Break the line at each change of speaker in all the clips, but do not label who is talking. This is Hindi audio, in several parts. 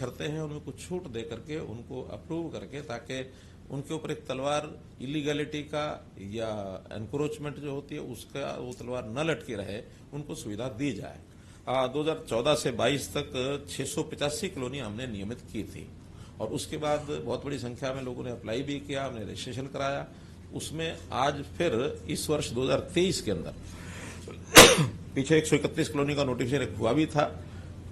करते हैं उनमें कुछ छूट दे करके उनको अप्रूव करके, ताकि उनके ऊपर एक तलवार इलीगैलिटी का या एनक्रोचमेंट जो होती है उसका वो तलवार न लटकी रहे, उनको सुविधा दी जाए। 2014 से 22 तक 685 कॉलोनियां हमने नियमित की थी और उसके बाद बहुत बड़ी संख्या में लोगों ने अप्लाई भी किया, हमने रजिस्ट्रेशन कराया। उसमें आज फिर इस वर्ष 2023 के अंदर पीछे 131 कॉलोनी का नोटिफिकेशन हुआ भी था,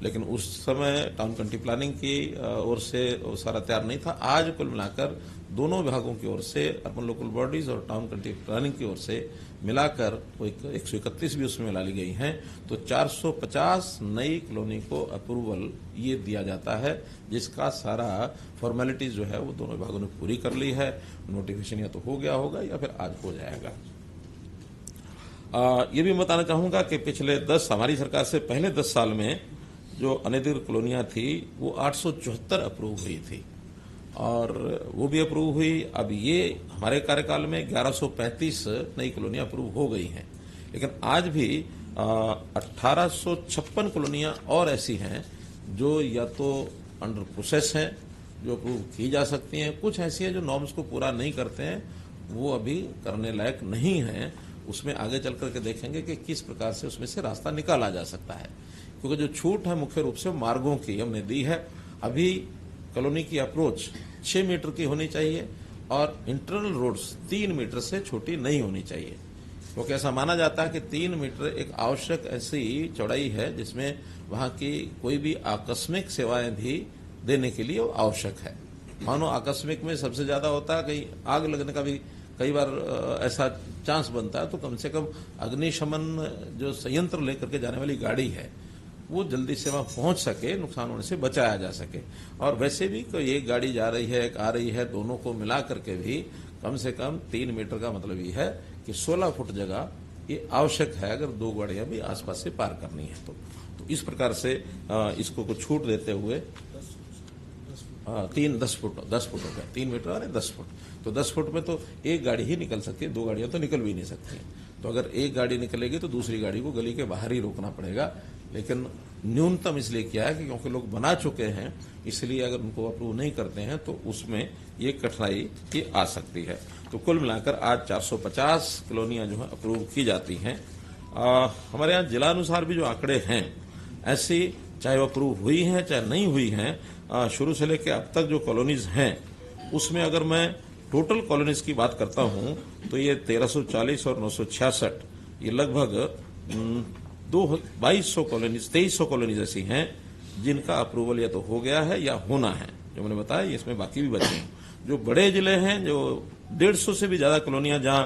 लेकिन उस समय टाउन कंट्री प्लानिंग की ओर से सारा तैयार नहीं था। आज कुल मिलाकर दोनों विभागों की ओर से, अर्बन लोकल बॉडीज और टाउन कंट्री प्लानिंग की ओर से मिलाकर वो 131 भी उसमें मिला ली गई हैं, तो 450 नई कॉलोनी को अप्रूवल ये दिया जाता है, जिसका सारा फॉर्मेलिटीज जो है वो दोनों विभागों ने पूरी कर ली है। नोटिफिकेशन या तो हो गया होगा या फिर आज हो जाएगा। ये भी बताना चाहूंगा कि पिछले हमारी सरकार से पहले 10 साल में जो अनधिकृत कॉलोनियां थी वो 874 अप्रूव हुई थी और वो भी अप्रूव हुई। अब ये हमारे कार्यकाल में 1135 नई कॉलोनियां अप्रूव हो गई हैं, लेकिन आज भी 1856 कॉलोनियां और ऐसी हैं जो या तो अंडर प्रोसेस हैं, जो अप्रूव की जा सकती हैं, कुछ ऐसी हैं जो नॉर्म्स को पूरा नहीं करते हैं, वो अभी करने लायक नहीं हैं। उसमें आगे चल करके देखेंगे कि किस प्रकार से उसमें से रास्ता निकाला जा सकता है, क्योंकि जो छूट है मुख्य रूप से मार्गों की हमने दी है। अभी कॉलोनी की अप्रोच 6 मीटर की होनी चाहिए और इंटरनल रोड्स 3 मीटर से छोटी नहीं होनी चाहिए, क्योंकि ऐसा माना जाता है कि 3 मीटर एक आवश्यक ऐसी चौड़ाई है जिसमें वहां की कोई भी आकस्मिक सेवाएं भी देने के लिए आवश्यक है। मानो आकस्मिक में सबसे ज्यादा होता है, कहीं आग लगने का भी कई बार ऐसा चांस बनता है, तो कम से कम अग्निशमन जो संयंत्र लेकर के जाने वाली गाड़ी है वो जल्दी से वहां पहुंच सके, नुकसान होने से बचाया जा सके। और वैसे भी कोई एक गाड़ी जा रही है, एक आ रही है, दोनों को मिला करके भी कम से कम 3 मीटर का मतलब ये है कि 16 फुट जगह ये आवश्यक है, अगर 2 गाड़ियां भी आसपास से पार करनी है तो इस प्रकार से इसको कुछ छूट देते हुए 10 फुट हो गया, 3 मीटर और 10 फुट। तो 10 फुट में तो एक गाड़ी ही निकल सकती है, 2 गाड़ियां तो निकल भी नहीं सकती। तो अगर एक गाड़ी निकलेगी तो दूसरी गाड़ी को गली के बाहर ही रोकना पड़ेगा, लेकिन न्यूनतम इसलिए किया है कि क्योंकि लोग बना चुके हैं, इसलिए अगर उनको अप्रूव नहीं करते हैं तो उसमें ये कठिनाई की आ सकती है। तो कुल मिलाकर आज 450 कॉलोनियां जो है अप्रूव की जाती हैं। हमारे यहाँ जिलानुसार भी जो आंकड़े हैं, ऐसी चाहे वो अप्रूव हुई हैं चाहे नहीं हुई हैं, शुरू से लेकर अब तक जो कॉलोनीज हैं उसमें अगर मैं टोटल कॉलोनीज की बात करता हूं तो ये 1340 और 966, ये लगभग 2200 कॉलोनीज 2300 कॉलोनीज ऐसी हैं जिनका अप्रूवल या तो हो गया है या होना है। जो मैंने बताया इसमें बाकी भी बचे हैं। जो बड़े जिले हैं, जो 150 से भी ज्यादा कॉलोनियां जहां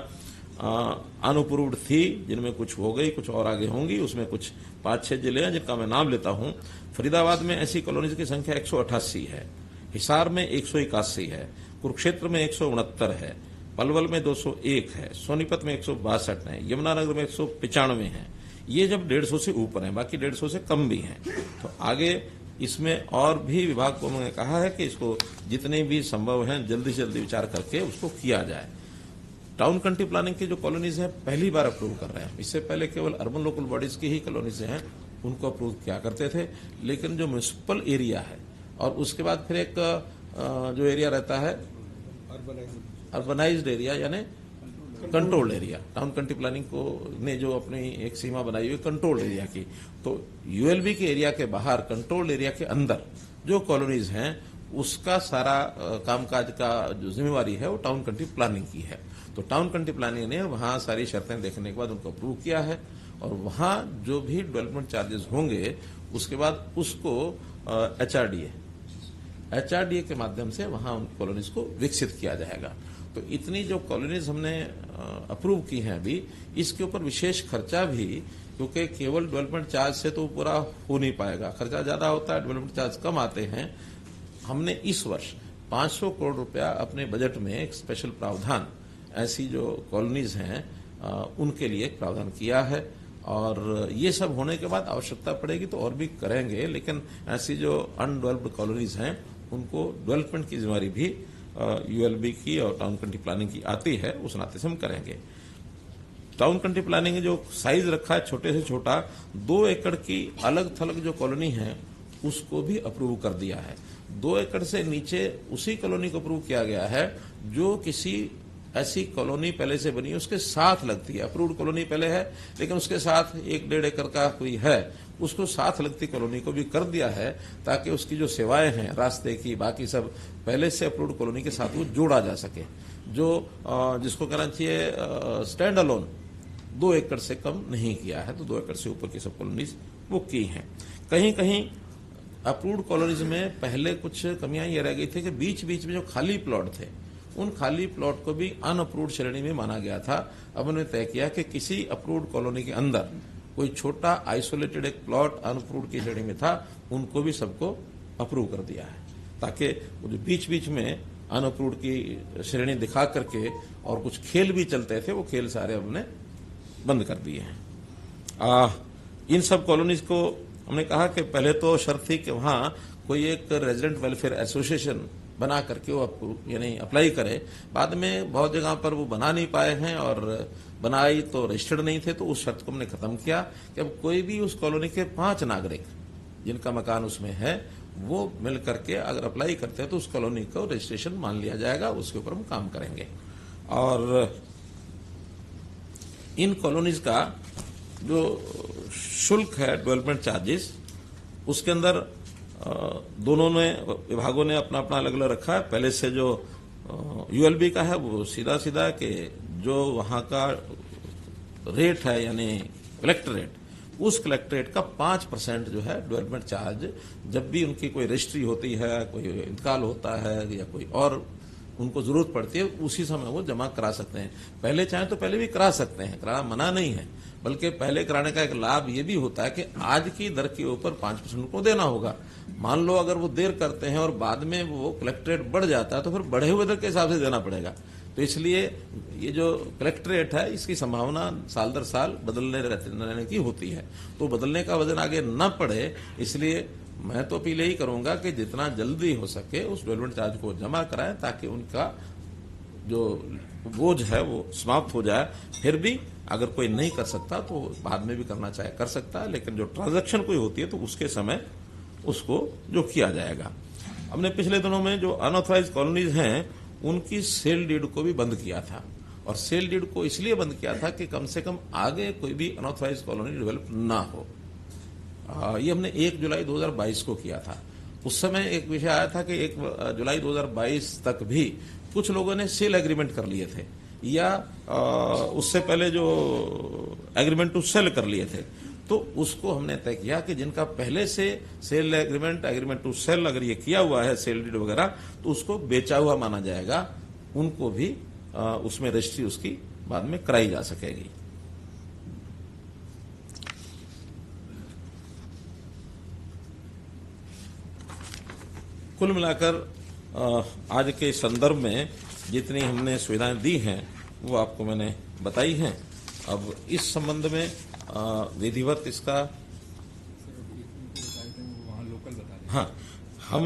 अनअप्रूव्ड थी, जिनमें कुछ हो गई, कुछ और आगे होंगी, उसमें कुछ 5-6 जिले हैं जिनका मैं नाम लेता हूं। फरीदाबाद में ऐसी कॉलोनीज की संख्या 188 है, हिसार में 181 है, कुरुक्षेत्र में 169 है, पलवल में 201 है, सोनीपत में 162 है, यमुनानगर में 195 है। ये जब 150 से ऊपर है, बाकी 150 से कम भी हैं। तो आगे इसमें और भी विभाग को उन्होंने कहा है कि इसको जितने भी संभव हैं जल्दी से जल्दी विचार करके उसको किया जाए। टाउन कंट्री प्लानिंग की जो कॉलोनीज हैं पहली बार अप्रूव कर रहे हैं। इससे पहले केवल अर्बन लोकल बॉडीज की ही कॉलोनीज हैं, उनको अप्रूव किया करते थे, लेकिन जो म्युनिसिपल एरिया है और उसके बाद फिर एक जो एरिया रहता है अर्बनाइज्ड एरिया यानी controlled area, town country planning को ने जो अपनी एक सीमा बनाई हुई कंट्रोल्ड एरिया की, तो यूएलबी के एरिया के बाहर कंट्रोल्ड एरिया के अंदर जो कॉलोनीज हैं उसका सारा कामकाज का जो जिम्मेवारी है वो टाउन कंट्री प्लानिंग की है। तो टाउन कंट्री प्लानिंग ने वहां सारी शर्तें देखने के बाद उनको अप्रूव किया है और वहां जो भी डेवलपमेंट चार्जेस होंगे उसके बाद उसको एचआरडीए के माध्यम से वहां उन कॉलोनीज को विकसित किया जाएगा। तो इतनी जो कॉलोनीज हमने अप्रूव की हैं अभी, इसके ऊपर विशेष खर्चा भी, क्योंकि केवल डेवलपमेंट चार्ज से तो पूरा हो नहीं पाएगा, खर्चा ज्यादा होता है, डेवलपमेंट चार्ज कम आते हैं। हमने इस वर्ष 500 करोड़ रुपया अपने बजट में एक स्पेशल प्रावधान ऐसी जो कॉलोनीज हैं उनके लिए एक प्रावधान किया है और ये सब होने के बाद आवश्यकता पड़ेगी तो और भी करेंगे, लेकिन ऐसी जो अनडेवलप्ड कॉलोनीज हैं उनको डेवलपमेंट की जिम्मेदारी भी यूएलबी की और टाउन कंट्री प्लानिंग की आती है, उस नाते से हम करेंगे। टाउन कंट्री प्लानिंग जो साइज रखा है छोटे से छोटा, 2 एकड़ की अलग थलग जो कॉलोनी है उसको भी अप्रूव कर दिया है। 2 एकड़ से नीचे उसी कॉलोनी को अप्रूव किया गया है जो किसी ऐसी कॉलोनी पहले से बनी है उसके साथ लगती है। अप्रूव्ड कॉलोनी पहले है लेकिन उसके साथ 1-1.5 एकड़ का कोई है, उसको साथ लगती कॉलोनी को भी कर दिया है ताकि उसकी जो सेवाएं हैं, रास्ते की, बाकी सब पहले से अप्रूव्ड कॉलोनी के साथ वो जोड़ा जा सके। जो जिसको कहना चाहिए स्टैंड अलोन 2 एकड़ से कम नहीं किया है, तो 2 एकड़ से ऊपर की सब कॉलोनीज वो की हैं। कहीं कहीं अप्रूव्ड कॉलोनीज में पहले कुछ कमियां ये रह गई थी कि बीच बीच में जो खाली प्लॉट थे उन खाली प्लॉट को भी अनअप्रूव्ड श्रेणी में माना गया था। अब उन्होंने तय किया कि किसी अप्रूव्ड कॉलोनी के अंदर कोई छोटा आइसोलेटेड एक प्लॉट अनअप्रूव्ड की श्रेणी में था, उनको भी सबको अप्रूव कर दिया है, ताकि वो जो बीच बीच में अनअप्रूव्ड की श्रेणी दिखा करके और कुछ खेल भी चलते थे, वो खेल सारे हमने बंद कर दिए हैं। इन सब कॉलोनीज को हमने कहा कि पहले तो शर्त थी कि वहां कोई एक रेजिडेंट वेलफेयर एसोसिएशन बना करके वो यानी अप्लाई करे। बाद में बहुत जगह पर वो बना नहीं पाए हैं और बनाई तो रजिस्टर्ड नहीं थे, तो उस शर्त को हमने खत्म किया कि अब कोई भी उस कॉलोनी के 5 नागरिक जिनका मकान उसमें है वो मिल करके अगर अप्लाई करते हैं तो उस कॉलोनी को रजिस्ट्रेशन मान लिया जाएगा, उसके ऊपर हम काम करेंगे। और इन कॉलोनीज का जो शुल्क है डेवलपमेंट चार्जेस, उसके अंदर दोनों ने विभागों ने अपना अपना अलग अलग रखा है। पहले से जो यूएलबी का है वो सीधा सीधा कि जो वहां का रेट है यानी कलेक्टर रेट, उस कलेक्टर रेट का 5% जो है डेवलपमेंट चार्ज जब भी उनकी कोई रजिस्ट्री होती है, कोई इंतकाल होता है या कोई और उनको जरूरत पड़ती है, उसी समय वो जमा करा सकते हैं। पहले चाहे तो पहले भी करा सकते हैं, कराना मना नहीं है, बल्कि पहले कराने का एक लाभ ये भी होता है कि आज की दर के ऊपर 5% को देना होगा। मान लो अगर वो देर करते हैं और बाद में वो कलेक्ट्रेट बढ़ जाता है तो फिर बढ़े हुए दर के हिसाब से देना पड़ेगा। तो इसलिए ये जो कलेक्ट्रेट है इसकी संभावना साल दर साल बदलने रहने की होती है, तो बदलने का वजन आगे न पड़े, इसलिए मैं तो अपील यही करूंगा कि जितना जल्दी हो सके उस डेवलपमेंट चार्ज को जमा कराएं ताकि उनका जो बोझ है वो समाप्त हो जाए। फिर भी अगर कोई नहीं कर सकता तो बाद में भी करना चाहे कर सकता है, लेकिन जो ट्रांजैक्शन कोई होती है तो उसके समय उसको जो किया जाएगा। हमने पिछले दिनों में जो अनऑथराइज कॉलोनीज हैं उनकी सेल डीड को भी बंद किया था, और सेल डीड को इसलिए बंद किया था कि कम से कम आगे कोई भी अनऑथराइज कॉलोनी डेवलप ना हो। ये हमने 1 जुलाई 2022 को किया था। उस समय एक विषय आया था कि 1 जुलाई 2022 तक भी कुछ लोगों ने सेल एग्रीमेंट कर लिए थे या उससे पहले जो एग्रीमेंट टू सेल कर लिए थे, तो उसको हमने तय किया कि जिनका पहले से सेल एग्रीमेंट टू सेल अगर ये किया हुआ है सेल डीड वगैरह, तो उसको बेचा हुआ माना जाएगा, उनको भी उसमें रजिस्ट्री उसकी बाद में कराई जा सकेगी। कुल मिलाकर आज के संदर्भ में जितनी हमने सुविधाएं दी हैं वो आपको मैंने बताई हैं। अब इस संबंध में विधिवत इसका हाँ, हम